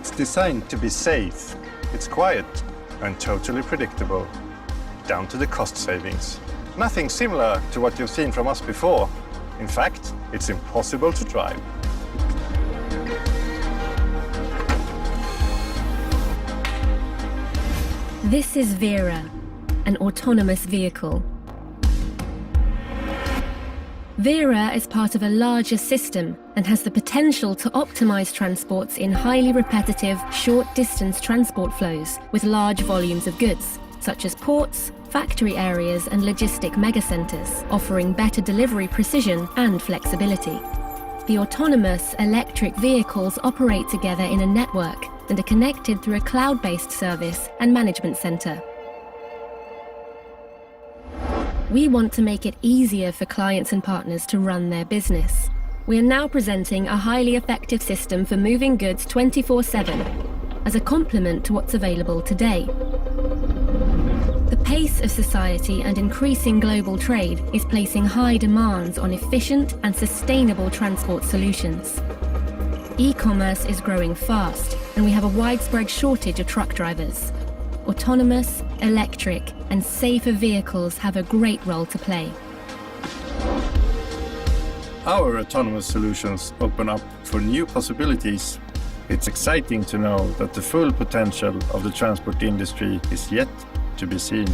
It's designed to be safe, it's quiet and totally predictable, down to the cost savings. Nothing similar to what you've seen from us before. In fact, it's impossible to drive. This is Vera, an autonomous vehicle. Vera is part of a larger system and has the potential to optimize transports in highly repetitive, short-distance transport flows with large volumes of goods, such as ports, factory areas and logistic megacenters, offering better delivery precision and flexibility. The autonomous electric vehicles operate together in a network and are connected through a cloud-based service and management center. We want to make it easier for clients and partners to run their business. We are now presenting a highly effective system for moving goods 24/7 as a complement to what's available today. The pace of society and increasing global trade is placing high demands on efficient and sustainable transport solutions. E-commerce is growing fast, and we have a widespread shortage of truck drivers. Autonomous, electric, and safer vehicles have a great role to play. Our autonomous solutions open up for new possibilities. It's exciting to know that the full potential of the transport industry is yet to be seen.